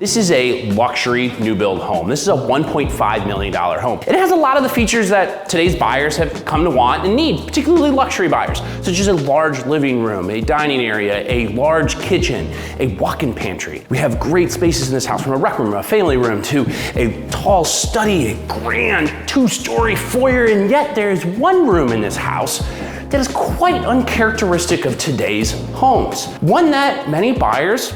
This is a luxury new build home. This is a $1.5 million home. It has a lot of the features that today's buyers have come to want and need, particularly luxury buyers, such as a large living room, a dining area, a large kitchen, a walk-in pantry. We have great spaces in this house, from a rec room, a family room, to a tall study, a grand 2-story foyer, and yet there is one room in this house that is quite uncharacteristic of today's homes. One that many buyers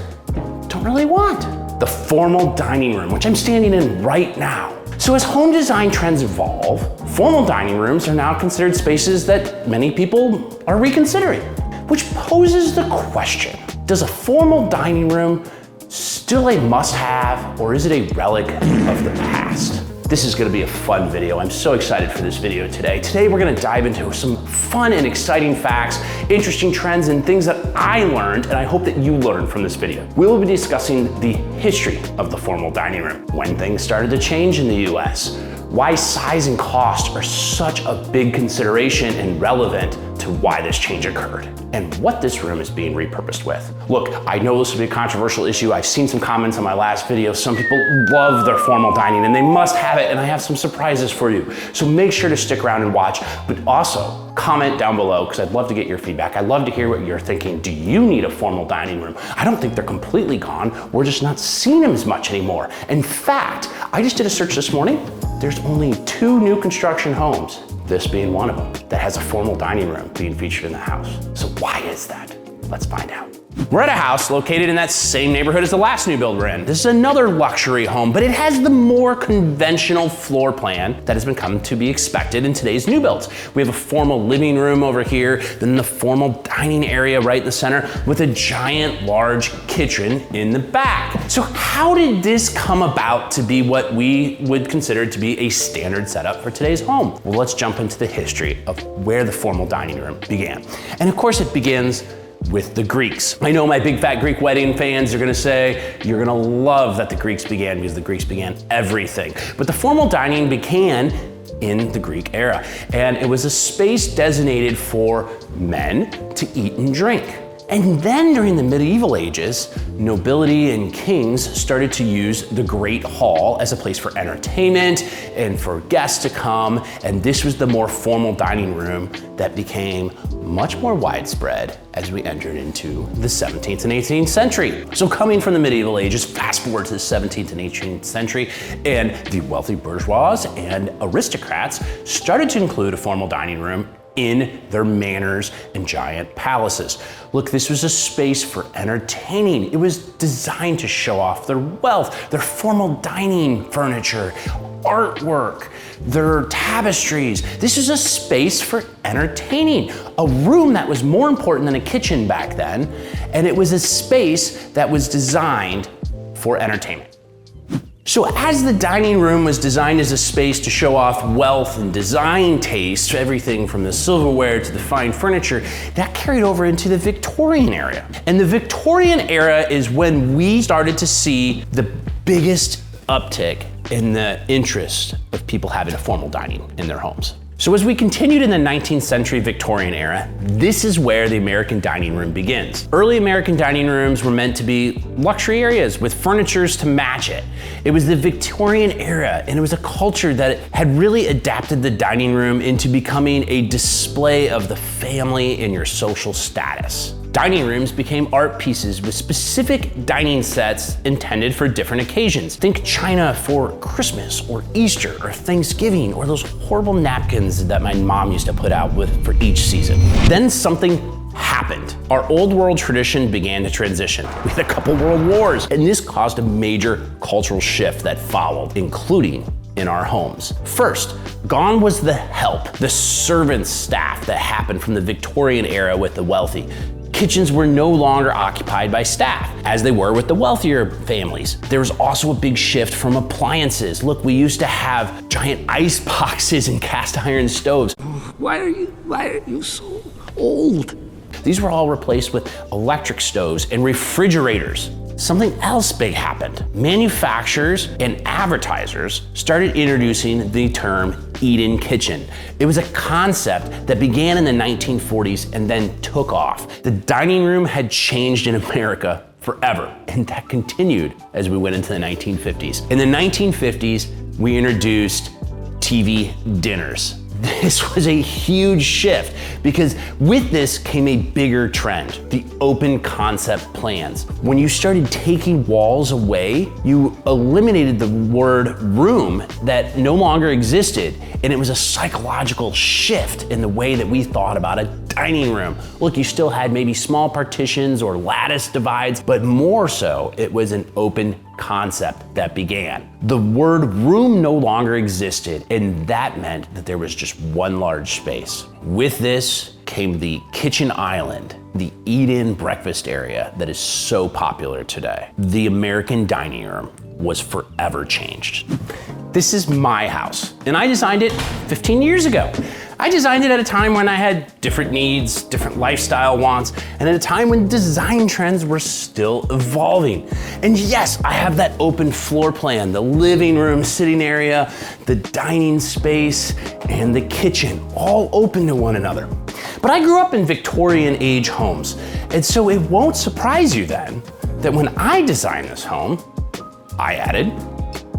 don't really want. The formal dining room, which I'm standing in right now. So as home design trends evolve, formal dining rooms are now considered spaces that many people are reconsidering, which poses the question, does a formal dining room still a must-have, or is it a relic of the past? This is gonna be a fun video. I'm so excited for this video today. Today we're gonna dive into some fun and exciting facts, interesting trends, and things that I learned, and I hope that you learned from this video. We will be discussing the history of the formal dining room, when things started to change in the US, why size and cost are such a big consideration and relevant to why this change occurred, and what this room is being repurposed with. Look, I know this will be a controversial issue. I've seen some comments on my last video. Some people love their formal dining and they must have it, and I have some surprises for you. So make sure to stick around and watch, but also comment down below, because I'd love to get your feedback. I'd love to hear what you're thinking. Do you need a formal dining room? I don't think they're completely gone. We're just not seeing them as much anymore. In fact, I just did a search this morning. There's only 2 new construction homes, this being one of them, that has a formal dining room being featured in the house. So why is that? Let's find out. We're at a house located in that same neighborhood as the last new build we're in. This is another luxury home, but it has the more conventional floor plan that has been come to be expected in today's new builds. We have a formal living room over here, then the formal dining area right in the center, with a giant large kitchen in the back. So how did this come about to be what we would consider to be a standard setup for today's home? Well, let's jump into the history of where the formal dining room began. And of course it begins with the Greeks. I know my big fat Greek wedding fans are gonna say, you're gonna love that the Greeks began, because the Greeks began everything. But the formal dining began in the Greek era, and it was a space designated for men to eat and drink. And then during the medieval ages, nobility and kings started to use the Great Hall as a place for entertainment and for guests to come. And this was the more formal dining room that became much more widespread as we entered into the 17th and 18th century. So coming from the medieval ages, fast forward to the 17th and 18th century, and the wealthy bourgeois and aristocrats started to include a formal dining room in their manors and giant palaces. Look, this was a space for entertaining. It was designed to show off their wealth, their formal dining furniture, artwork, their tapestries. This was a space for entertaining, a room that was more important than a kitchen back then, and it was a space that was designed for entertainment. So as the dining room was designed as a space to show off wealth and design taste, everything from the silverware to the fine furniture, that carried over into the Victorian era. And the Victorian era is when we started to see the biggest uptick in the interest of people having a formal dining in their homes. So as we continued in the 19th century Victorian era, this is where the American dining room begins. Early American dining rooms were meant to be luxury areas with furnitures to match it. It was the Victorian era, and it was a culture that had really adapted the dining room into becoming a display of the family and your social status. Dining rooms became art pieces with specific dining sets intended for different occasions. Think china for Christmas or Easter or Thanksgiving, or those horrible napkins that my mom used to put out for each season. Then something happened. Our old world tradition began to transition. We had a couple world wars, and this caused a major cultural shift that followed, including in our homes. First, gone was the help, the servant staff that happened from the Victorian era with the wealthy. Kitchens were no longer occupied by staff, as they were with the wealthier families. There was also a big shift from appliances. Look, we used to have giant ice boxes and cast iron stoves. Why are you so old? These were all replaced with electric stoves and refrigerators. Something else big happened. Manufacturers and advertisers started introducing the term eat-in kitchen. It was a concept that began in the 1940s and then took off. The dining room had changed in America forever. And that continued as we went into the 1950s. In the 1950s, we introduced TV dinners. This was a huge shift because with this came a bigger trend, the open concept plans. When you started taking walls away, you eliminated the word room that no longer existed, and it was a psychological shift in the way that we thought about a dining room. Look, you still had maybe small partitions or lattice divides, but more so, it was an open concept that began. The word room no longer existed, and that meant that there was just one large space. With this came the kitchen island, the eat-in breakfast area that is so popular today. The American dining room was forever changed. This is my house, and I designed it 15 years ago. I designed it at a time when I had different needs, different lifestyle wants, and at a time when design trends were still evolving. And yes, I have that open floor plan, the living room sitting area, the dining space, and the kitchen, all open to one another. But I grew up in Victorian age homes, and so it won't surprise you then that when I designed this home, I added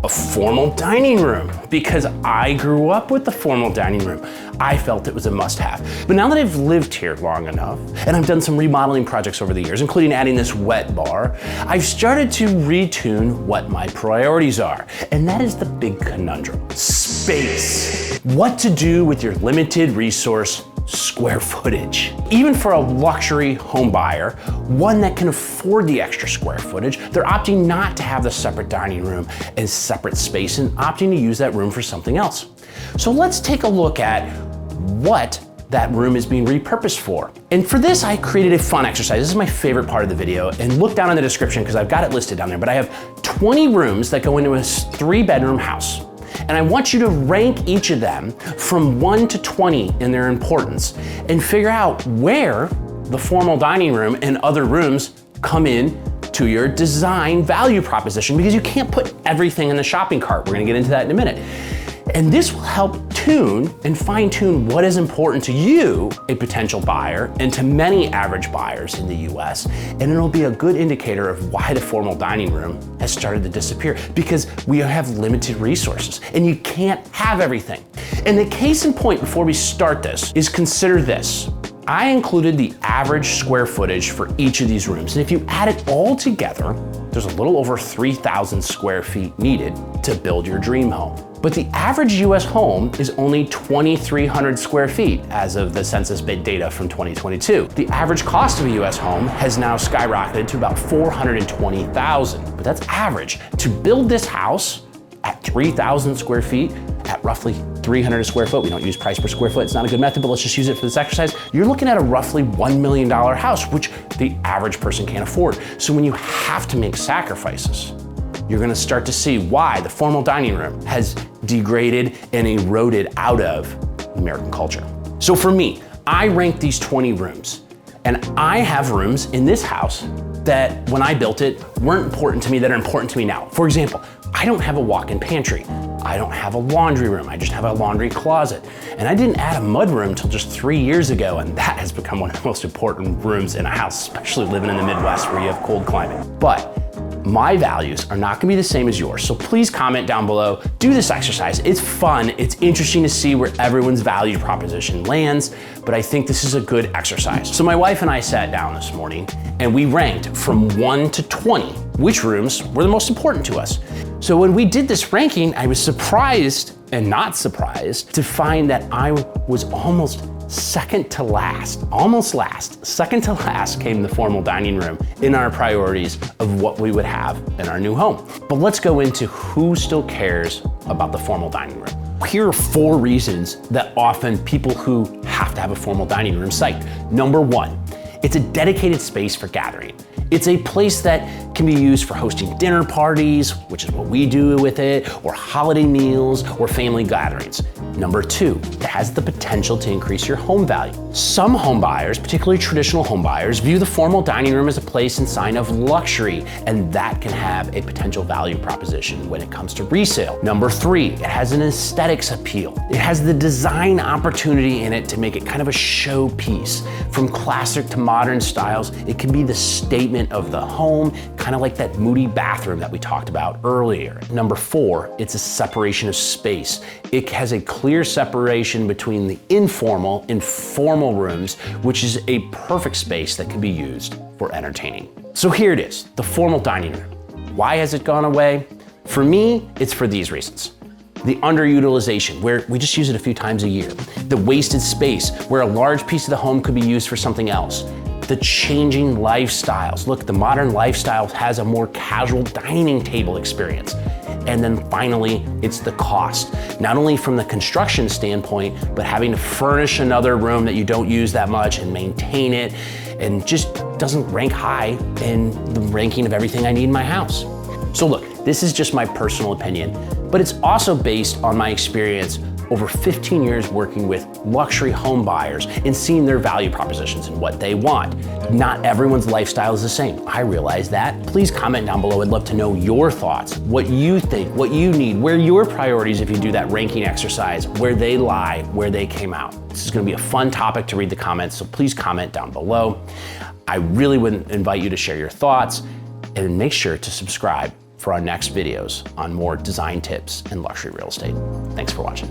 a formal dining room because I grew up with the formal dining room. I felt it was a must-have. But now that I've lived here long enough, and I've done some remodeling projects over the years, including adding this wet bar, I've started to retune what my priorities are. And that is the big conundrum: space. What to do with your limited resource square footage. Even for a luxury home buyer, one that can afford the extra square footage, they're opting not to have the separate dining room and separate space and opting to use that room for something else. So let's take a look at what that room is being repurposed for. And for this, I created a fun exercise. This is my favorite part of the video, and look down in the description because I've got it listed down there, but I have 20 rooms that go into a 3-bedroom house. And I want you to rank each of them from 1 to 20 in their importance and figure out where the formal dining room and other rooms come in to your design value proposition, because you can't put everything in the shopping cart. We're gonna get into that in a minute. And this will help tune and fine tune what is important to you, a potential buyer, and to many average buyers in the US. And it'll be a good indicator of why the formal dining room has started to disappear, because we have limited resources and you can't have everything. And the case in point before we start this is consider this. I included the average square footage for each of these rooms. And if you add it all together, there's a little over 3,000 square feet needed to build your dream home. But the average US home is only 2,300 square feet as of the census data from 2022. The average cost of a US home has now skyrocketed to about $420,000, but that's average. To build this house at 3,000 square feet, at roughly 300 square foot, we don't use price per square foot, it's not a good method, but let's just use it for this exercise. You're looking at a roughly $1 million house, which the average person can't afford. So when you have to make sacrifices, you're gonna start to see why the formal dining room has degraded and eroded out of American culture. So for me, I rank these 20 rooms, and I have rooms in this house that when I built it weren't important to me that are important to me now. For example, I don't have a walk-in pantry. I don't have a laundry room. I just have a laundry closet. And I didn't add a mud room until just 3 years ago, and that has become one of the most important rooms in a house, especially living in the Midwest where you have cold climate. But my values are not gonna be the same as yours, so please comment down below, do this exercise. It's fun, it's interesting to see where everyone's value proposition lands, but I think this is a good exercise. So my wife and I sat down this morning and we ranked from 1 to 20 which rooms were the most important to us. So when we did this ranking, I was surprised and not surprised to find that I was almost second to last, almost last. Second to last came the formal dining room in our priorities of what we would have in our new home. But let's go into who still cares about the formal dining room. Here are 4 reasons that often people who have to have a formal dining room cite. Number 1, it's a dedicated space for gathering. It's a place that can be used for hosting dinner parties, which is what we do with it, or holiday meals, or family gatherings. Number 2, it has the potential to increase your home value. Some home buyers, particularly traditional home buyers, view the formal dining room as a place and sign of luxury, and that can have a potential value proposition when it comes to resale. Number 3, it has an aesthetics appeal. It has the design opportunity in it to make it kind of a showpiece. From classic to modern styles, it can be the statement of the home, kind of like that moody bathroom that we talked about earlier. Number 4, it's a separation of space. It has a clear separation between the informal and formal rooms, which is a perfect space that can be used for entertaining. So here it is, the formal dining room. Why has it gone away? For me, it's for these reasons. The underutilization, where we just use it a few times a year. The wasted space, where a large piece of the home could be used for something else. The changing lifestyles. Look, the modern lifestyle has a more casual dining table experience. And then finally, it's the cost. Not only from the construction standpoint, but having to furnish another room that you don't use that much and maintain it, and just doesn't rank high in the ranking of everything I need in my house. So look, this is just my personal opinion, but it's also based on my experience over 15 years working with luxury home buyers and seeing their value propositions and what they want. Not everyone's lifestyle is the same. I realize that. Please comment down below. I'd love to know your thoughts, what you think, what you need, where your priorities, if you do that ranking exercise, where they lie, where they came out. This is gonna be a fun topic to read the comments, so please comment down below. I really would invite you to share your thoughts and make sure to subscribe for our next videos on more design tips and luxury real estate. Thanks for watching.